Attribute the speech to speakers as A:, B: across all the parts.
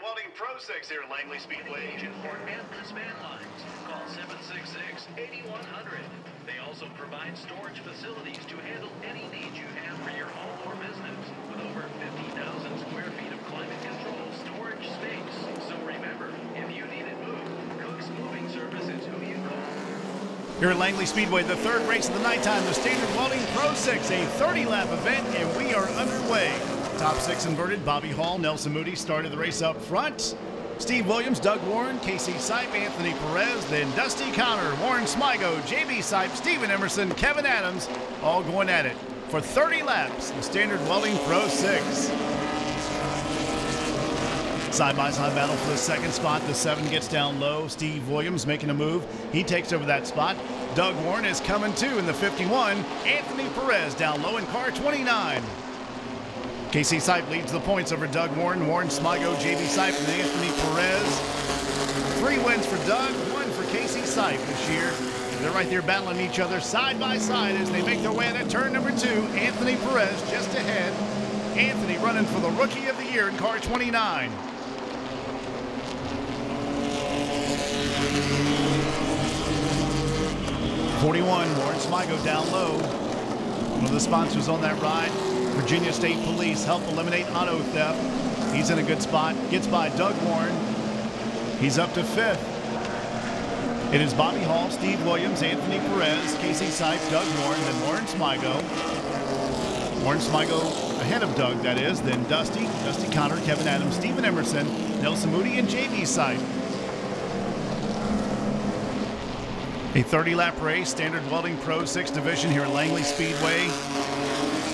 A: Welding Pro 6 here at Langley Speedway.
B: Agent for endless van lines. Call 766-8100. They also provide storage facilities to handle any needs you have for your home or business. With over 50,000 square feet of climate-controlled storage space. So remember, if you need it moved, Cook's Moving Service is who you call.
C: Here at Langley Speedway, the third race of the nighttime, the Standard Welding Pro 6, a 30-lap event, and we are underway. Top six inverted, Bobby Hall, Nelson Moody started the race up front. Steve Williams, Doug Warren, Casey Sipe, Anthony Perez, then Dusty Connor, Warren Smigo, JB Sipe, Steven Emerson, Kevin Adams, all going at it for 30 laps, the Standard Welding Pro 6. Side-by-side battle for the second spot. The 7 gets down low. Steve Williams making a move. He takes over that spot. Doug Warren is coming too in the 51. Anthony Perez down low in car 29. Casey Sipe leads the points over Doug Warren, Warren Smigo, JB Sipe, and Anthony Perez. 3 wins for Doug, 1 for Casey Sipe this year. They're right there battling each other side by side as they make their way into turn number 2. Anthony Perez just ahead. Anthony running for the Rookie of the Year in car 29. '41, Warren Smigo down low. One of the sponsors on that ride, Virginia State Police, help eliminate auto theft. He's in a good spot. Gets by Doug Warren. He's up to 5th. It is Bobby Hall, Steve Williams, Anthony Perez, Casey Sipe, Doug Warren, then Warren Smigo. Warren Smigo ahead of Doug, that is. Then Dusty Connor, Kevin Adams, Steven Emerson, Nelson Moody, and JB Sipe. A 30-lap race, Standard Welding Pro 6 division here at Langley Speedway.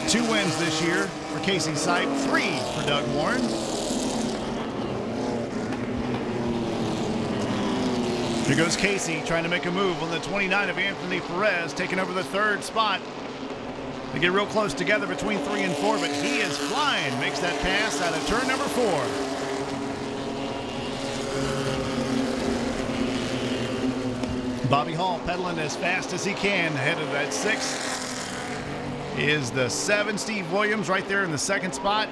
C: 2 wins this year for Casey Sipe, 3 for Doug Warren. Here goes Casey trying to make a move on the 29 of Anthony Perez, taking over the 3rd spot. They get real close together between 3 and 4, but he is flying. Makes that pass out of turn number 4. Bobby Hall pedaling as fast as he can ahead of that 6 is the 7, Steve Williams, right there in the 2nd spot.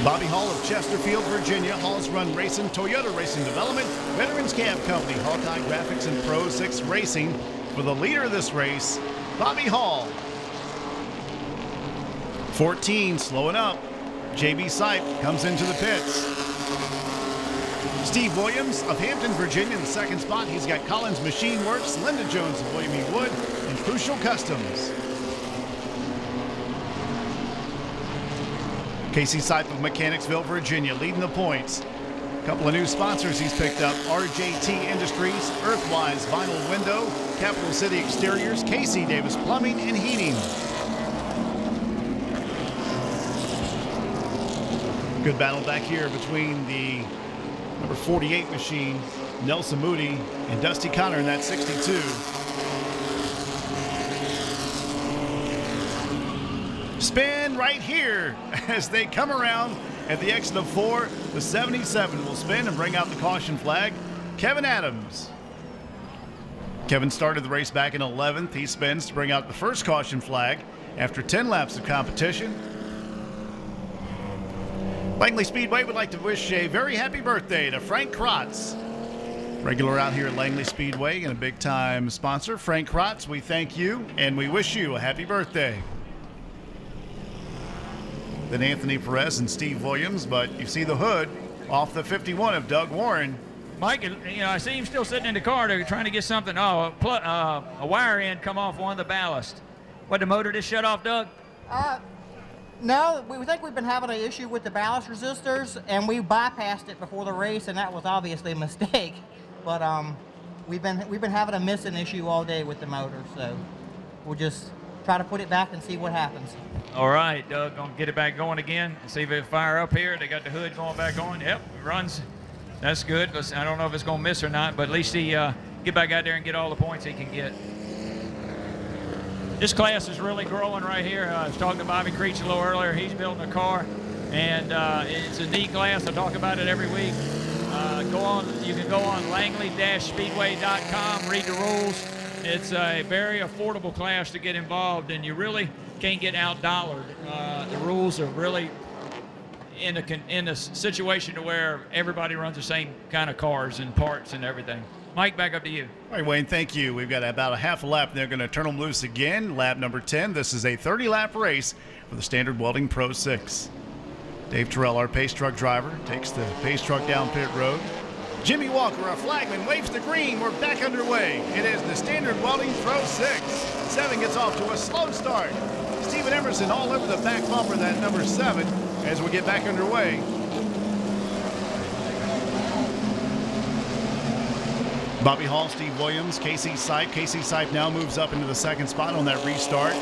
C: Bobby Hall of Chesterfield, Virginia. Hall's run racing, Toyota Racing Development, Veterans Cab Company, Hawkeye Graphics, and Pro 6 Racing. For the leader of this race, Bobby Hall. 14, slowing up. JB Sipe comes into the pits. Steve Williams of Hampton, Virginia in the 2nd spot. He's got Collins Machine Works, Linda Jones of William E. Wood, and Crucial Customs. Casey Sipe of Mechanicsville, Virginia leading the points. A couple of new sponsors he's picked up. RJT Industries, Earthwise Vinyl Window, Capital City Exteriors, Casey Davis Plumbing and Heating. Good battle back here between the number 48 machine, Nelson Moody, and Dusty Connor in that 62. Spin right here as they come around at the exit of 4. The 77 will spin and bring out the caution flag. Kevin Adams. Kevin started the race back in 11th. He spins to bring out the first caution flag after 10 laps of competition. Langley Speedway would like to wish a very happy birthday to Frank Kratz. Regular out here at Langley Speedway and a big-time sponsor. Frank Kratz, we thank you and we wish you a happy birthday. Then Anthony Perez and Steve Williams, but you see the hood off the 51 of Doug Warren.
D: Mike, I see him still sitting in the car. They're trying to get something. Oh, a wire end come off one of the ballast. What, the motor just shut off, Doug?
E: No, we think we've been having an issue with the ballast resistors, and we bypassed it before the race, and that was obviously a mistake. But we've been having a missing issue all day with the motor, so we'll just try to put it back and see what happens.
D: All right, Doug, gonna get it back going again and see if it fire up here. They got the hood going back on. Yep, it runs. That's good. I don't know if it's gonna miss or not, but at least he get back out there and get all the points he can get. This class is really growing right here. I was talking to Bobby Creech a little earlier. He's building a car, and it's a neat class. I talk about it every week. You can go on langley-speedway.com, read the rules. It's a very affordable class to get involved, and you really can't get out-dollared. The rules are really in a situation to where everybody runs the same kind of cars and parts and everything. Mike, back up to you.
C: All right, Wayne, thank you. We've got about a half a lap. They're going to turn them loose again. Lap number 10. This is a 30-lap race for the Standard Welding Pro 6. Dave Terrell, our pace truck driver, takes the pace truck down pit road. Jimmy Walker, our flagman, waves the green. We're back underway. It is the Standard Welding Pro 6. 7 gets off to a slow start. Steven Emerson all over the back bumper, that number 7, as we get back underway. Bobby Hall, Steve Williams, Casey Sipe. Casey Sipe now moves up into the second spot on that restart.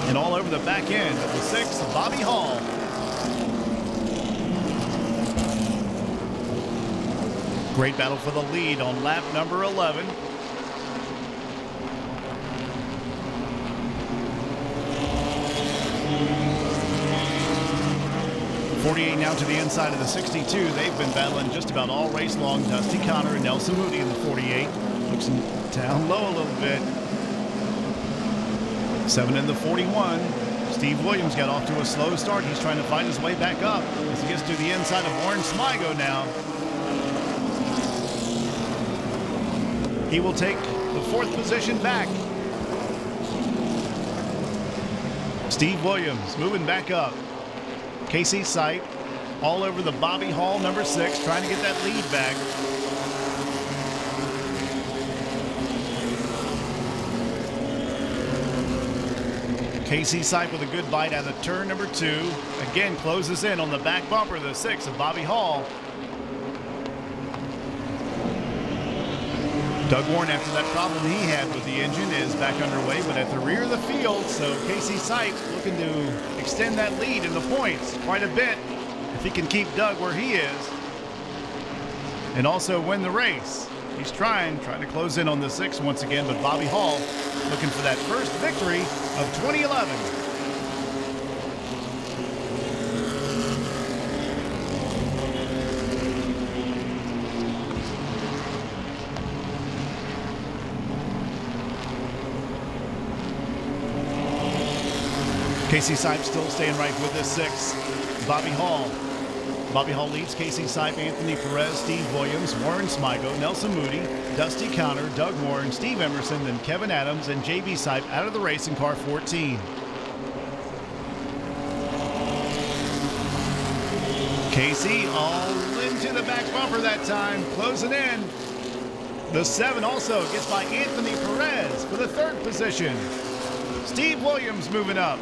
C: And all over the back end of the 6, Bobby Hall. Great battle for the lead on lap number 11. .48 now to the inside of the 62. They've been battling just about all race long. Dusty Connor and Nelson Moody in the 48. Looks down low a little bit. 7 in the 41. Steve Williams got off to a slow start. He's trying to find his way back up as he gets to the inside of Warren Smigo now. He will take the 4th position back. Steve Williams moving back up. Casey Sipe all over the Bobby Hall number 6, trying to get that lead back. Casey Sipe with a good bite out of turn number 2. Again, closes in on the back bumper, the 6 of Bobby Hall. Doug Warren, after that problem he had with the engine, is back underway, but at the rear of the field. So Casey Sipe looking to extend that lead in the points quite a bit if he can keep Doug where he is and also win the race. He's trying to close in on the 6 once again, but Bobby Hall looking for that first victory of 2011. Casey Sipe still staying right with this 6. Bobby Hall. Bobby Hall leads Casey Sipe, Anthony Perez, Steve Williams, Warren Smigo, Nelson Moody, Dusty Connor, Doug Warren, Steve Emerson, then Kevin Adams, and JB Sipe out of the race in car 14. Casey all into the back bumper that time, closing in. The 7 also gets by Anthony Perez for the 3rd position. Steve Williams moving up.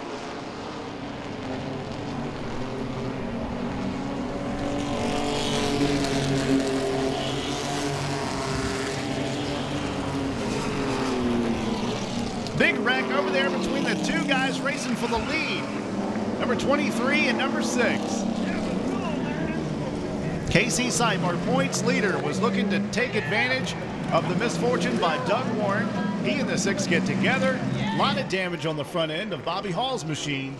C: Big wreck over there between the 2 guys racing for the lead. Number 23 and number 6. Casey Sipe, our points leader, was looking to take advantage of the misfortune by Doug Warren. He and the 6 get together. A lot of damage on the front end of Bobby Hall's machine.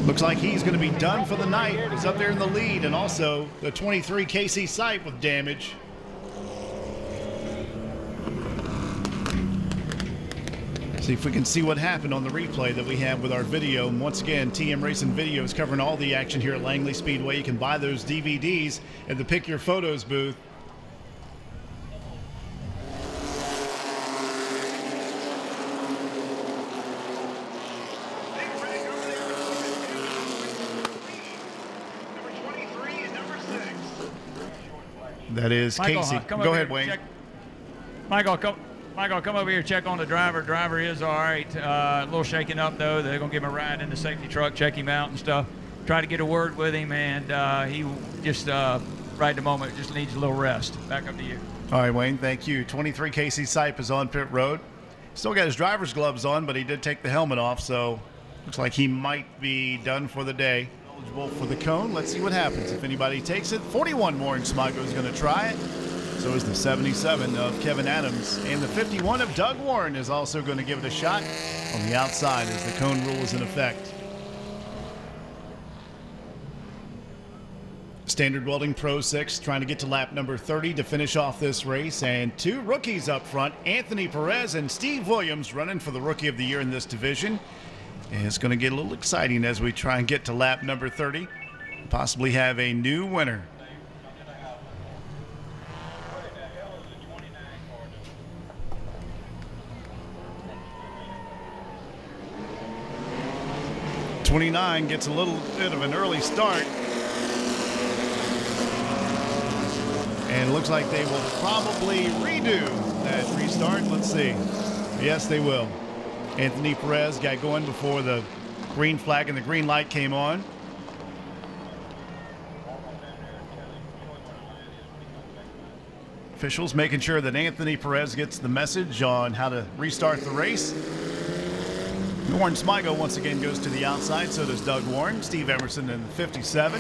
C: Looks like he's going to be done for the night. He's up there in the lead, and also the 23 Casey Sipe with damage. See if we can see what happened on the replay that we have with our video. And once again, TM Racing Video is covering all the action here at Langley Speedway. You can buy those DVDs at the Pick Your Photos booth. That is
D: Michael,
C: Casey. Go ahead, Wayne.
D: Michael, come over here, check on the driver. Driver is all right. A little shaken up, though. They're going to give him a ride in the safety truck, check him out and stuff. Try to get a word with him, and he just, right at the moment, just needs a little rest. Back up to you.
C: All right, Wayne, thank you. 23 Casey Sipe is on pit road. Still got his driver's gloves on, but he did take the helmet off, so looks like he might be done for the day. Eligible for the cone. Let's see what happens if anybody takes it. 41 Warren Smigo is going to try it. So is the 77 of Kevin Adams. And the 51 of Doug Warren is also going to give it a shot on the outside as the cone rule is in effect. Standard Welding Pro 6 trying to get to lap number 30 to finish off this race. And 2 rookies up front, Anthony Perez and Steve Williams, running for the Rookie of the Year in this division. And it's going to get a little exciting as we try and get to lap number 30. Possibly have a new winner. '29 gets a little bit of an early start. And it looks like they will probably redo that restart. Let's see. Yes, they will. Anthony Perez got going before the green flag and the green light came on. Officials making sure that Anthony Perez gets the message on how to restart the race. Warren Smigo once again goes to the outside, so does Doug Warren. Steve Emerson in 57.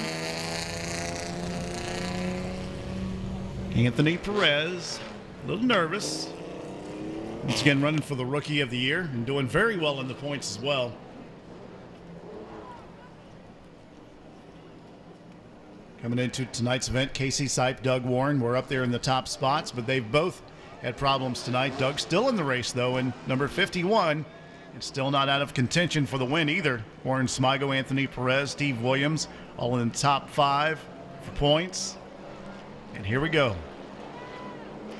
C: Anthony Perez, a little nervous. Once again running for the Rookie of the Year and doing very well in the points as well. Coming into tonight's event, Casey Sipe, Doug Warren were up there in the top spots, but they've both had problems tonight. Doug's still in the race, though, in number 51. It's still not out of contention for the win either. Warren Smigo, Anthony Perez, Steve Williams, all in the top 5 for points. And here we go.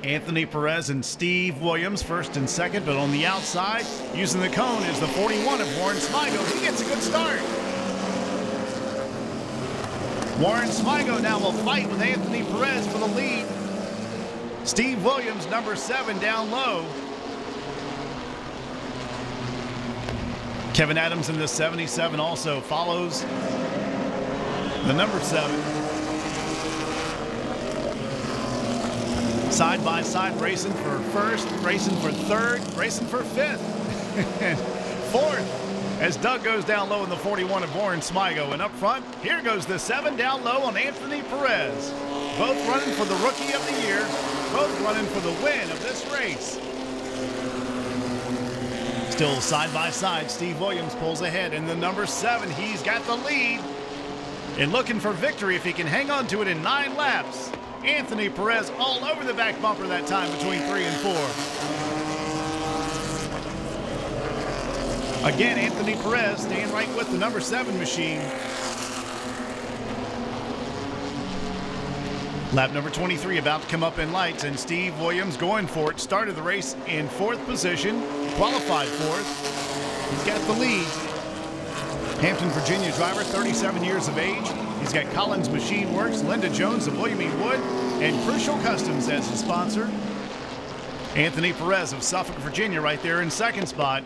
C: Anthony Perez and Steve Williams first and second, but on the outside, using the cone, is the 41 of Warren Smigo. He gets a good start. Warren Smigo now will fight with Anthony Perez for the lead. Steve Williams, number 7, down low. Kevin Adams in the 77 also follows the number 7. Side by side, racing for first, racing for third, racing for 5th, and 4th. As Doug goes down low in the 41 of Warren Smigo. And up front, here goes the 7 down low on Anthony Perez. Both running for the Rookie of the Year. Both running for the win of this race. Still side by side, Steve Williams pulls ahead in the number 7. He's got the lead. And looking for victory if he can hang on to it in 9 laps. Anthony Perez all over the back bumper that time between 3 and 4. Again, Anthony Perez staying right with the number 7 machine. Lap number 23 about to come up in lights, and Steve Williams going for it. Started the race in 4th position, qualified 4th. He's got the lead. Hampton, Virginia driver, 37 years of age. He's got Collins Machine Works, Linda Jones of William E. Wood, and Crucial Customs as his sponsor. Anthony Perez of Suffolk, Virginia right there in 2nd spot.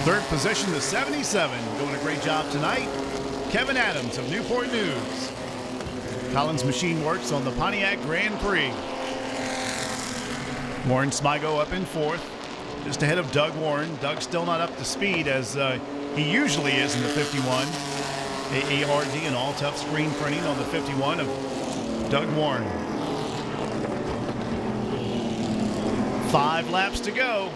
C: 3rd position, the 77, doing a great job tonight. Kevin Adams of Newport News. Collins Machine Works on the Pontiac Grand Prix. Warren Smigo up in 4th, just ahead of Doug Warren. Doug's still not up to speed as he usually is in the 51. AARD and all tough screen printing on the 51 of Doug Warren. 5 laps to go.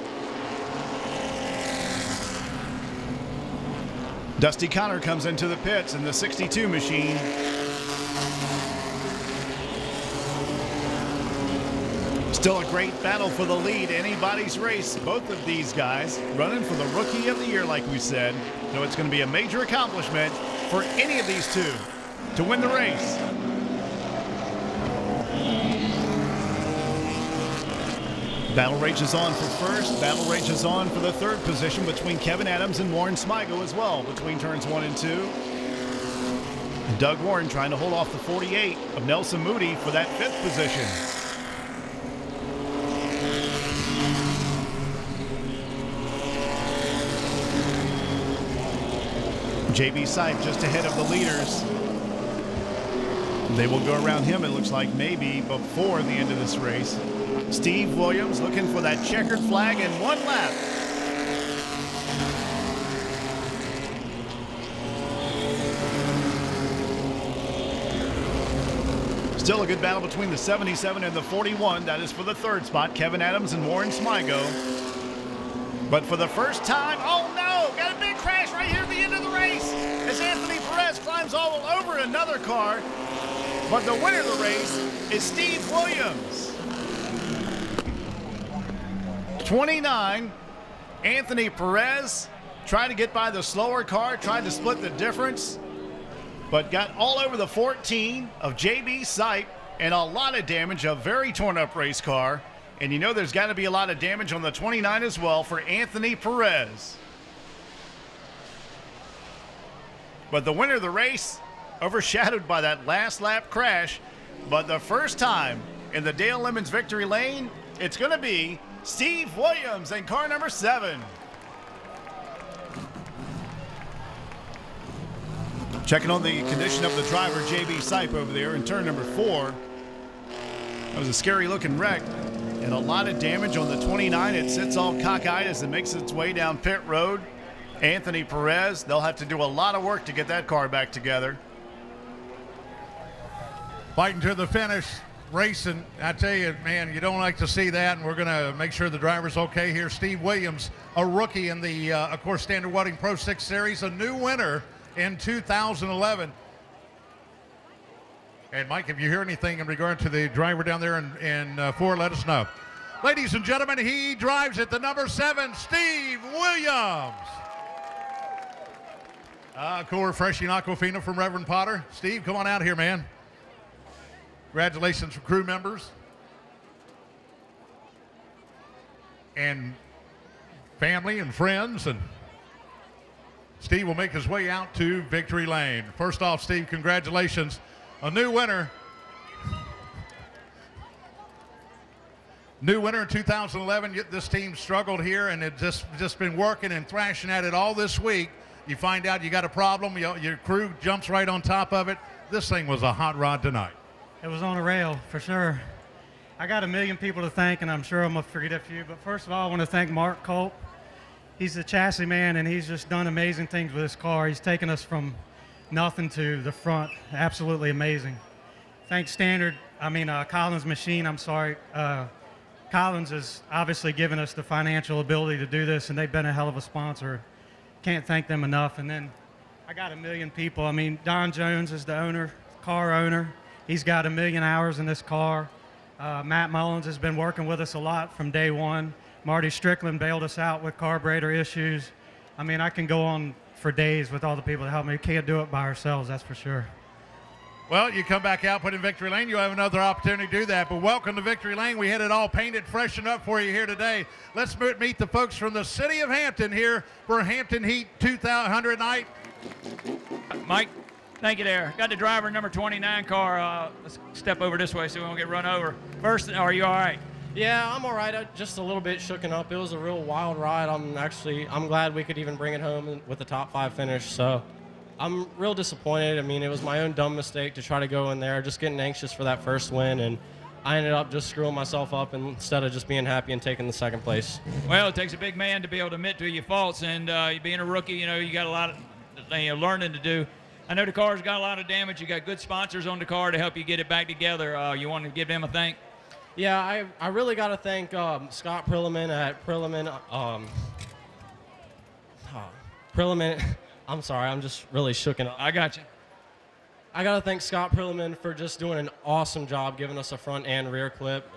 C: Dusty Connor comes into the pits in the 62 machine. Still a great battle for the lead. Anybody's race. Both of these guys running for the Rookie of the Year, like we said. So it's going to be a major accomplishment for any of these two to win the race. Battle rages on for first. Battle rages on for the 3rd position between Kevin Adams and Warren Smigo as well between turns 1 and 2. And Doug Warren trying to hold off the 48 of Nelson Moody for that 5th position. JB Sipe just ahead of the leaders. They will go around him, it looks like, maybe before the end of this race. Steve Williams looking for that checkered flag in 1 lap. Still a good battle between the 77 and the 41. That is for the 3rd spot, Kevin Adams and Warren Smigo. But for the first time, oh no, got a big crash right here at the end of the race as Anthony Perez climbs all over another car. But the winner of the race is Steve Williams. 29 Anthony Perez tried to get by the slower car, tried to split the difference, but got all over the 14 of JB Sipe and a lot of damage, a very torn up race car. And you know there's got to be a lot of damage on the 29 as well for Anthony Perez. But the winner of the race, overshadowed by that last lap crash, but the first time in the Dale Lemons victory lane, it's going to be Steve Williams in car number 7. Checking on the condition of the driver, JB Sipe, over there in turn number 4. That was a scary looking wreck and a lot of damage on the 29. It sits all cockeyed as it makes its way down pit road. Anthony Perez, they'll have to do a lot of work to get that car back together.
F: Fighting to the finish, racing. I tell you, man, you don't like to see that, and we're going to make sure the driver's okay here. Steve Williams, a rookie in the, of course, Standard Welding Pro 6 Series, a new winner in 2011. And Mike, if you hear anything in regard to the driver down there in 4, let us know. Ladies and gentlemen, he drives it, the number 7, Steve Williams. Cool refreshing Aquafina from Reverend Potter. Steve, come on out here, man. Congratulations from crew members and family and friends. And Steve will make his way out to victory lane. First off, Steve, congratulations. A new winner. New winner in 2011. This team struggled here and it just been working and thrashing at it all this week. You find out you got a problem, your crew jumps right on top of it. This thing was a hot rod tonight.
G: It was on a rail, for sure. I got a million people to thank, and I'm sure I'm going to forget a few. But first of all, I want to thank Mark Culp. He's the chassis man, and he's just done amazing things with this car. He's taken us from nothing to the front. Absolutely amazing. Thanks Collins Machine, I'm sorry. Collins has obviously given us the financial ability to do this, and they've been a hell of a sponsor. Can't thank them enough. And then I got a million people. I mean, Don Jones is the owner, car owner. He's got 1 million hours in this car. Matt Mullins has been working with us a lot from day one. Marty Strickland bailed us out with carburetor issues. I mean, I can go on for days with all the people that help me. We can't do it by ourselves, that's for sure.
F: Well, you come back out, put in Victory Lane, you'll have another opportunity to do that. But welcome to Victory Lane. We had it all painted, freshened up for you here today. Let's meet the folks from the city of Hampton here for Hampton Heat 200 night.
D: Mike, thank you there. Got the driver number 29 car. Let's step over this way so we won't get run over. First, are you all right?
H: Yeah, I'm all right. I'm just a little bit shooken up. It was a real wild ride. I'm glad we could even bring it home with the top 5 finish. So I'm real disappointed. I mean, it was my own dumb mistake to try to go in there, just getting anxious for that first win, and I ended up just screwing myself up instead of just being happy and taking the second place.
D: Well, it takes a big man to be able to admit to your faults, and being a rookie, you know, you got a lot of learning to do. I know the car's got a lot of damage. You got good sponsors on the car to help you get it back together. You want to give them a thank?
H: Yeah, I really got to thank Scott Prillaman at Prillaman. Prillaman. I'm sorry, I'm just really shooken up.
D: I got you.
H: I got to thank Scott Prillaman for just doing an awesome job giving us a front and rear clip.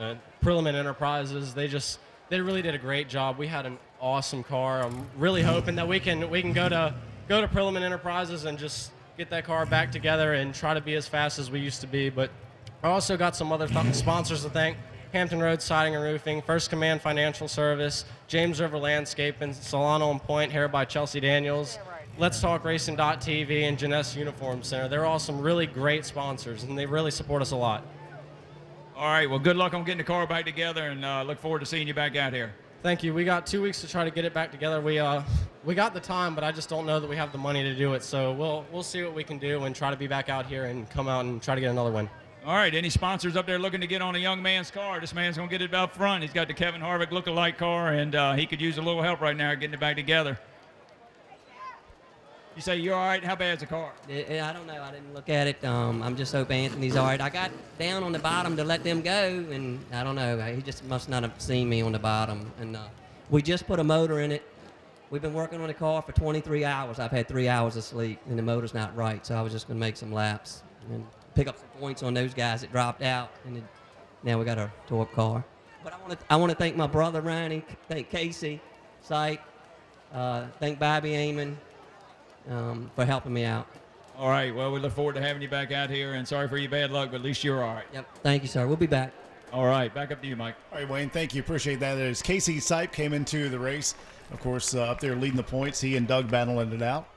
H: Prillaman Enterprises, they really did a great job. We had an awesome car. I'm really hoping that we can go to Prillaman Enterprises and just get that car back together and try to be as fast as we used to be. But I also got some other sponsors to thank. Hampton Road Siding and Roofing, First Command Financial Service, James River Landscaping, Solano and Point, Hair by Chelsea Daniels, Let's Talk Racing.tv, and Jeunesse Uniform Center. They're all some really great sponsors, and they really support us a lot.
D: All right, well, good luck on getting the car back together, and look forward to seeing you back out here.
H: Thank you. We got 2 weeks to try to get it back together. We got the time, but I just don't know that we have the money to do it. So we'll see what we can do and try to be back out here and come out and try to get another win.
D: All right, any sponsors up there looking to get on a young man's car? This man's going to get it up front. He's got the Kevin Harvick look-alike car, and he could use a little help right now getting it back together. You say you're all right? How bad's the car?
I: I don't know. I didn't look at it. I'm just hoping Anthony's all right. I got down on the bottom to let them go, and I don't know. He just must not have seen me on the bottom. And we just put a motor in it. We've been working on the car for 23 hours. I've had 3 hours of sleep, and the motor's not right, so I was just going to make some laps and pick up some points on those guys that dropped out, and now we got a tore-up car. But I want to thank my brother Ronnie, thank Casey, Sipe, Thank Bobby Amon for helping me out.
D: All right. Well, we look forward to having you back out here, and sorry for your bad luck, but at least you're all right.
I: Yep. Thank you, sir. We'll be back.
D: All right. Back up to you, Mike.
C: All right, Wayne, thank you. Appreciate that. As Casey Sipe came into the race, of course, up there leading the points, he and Doug battling it out.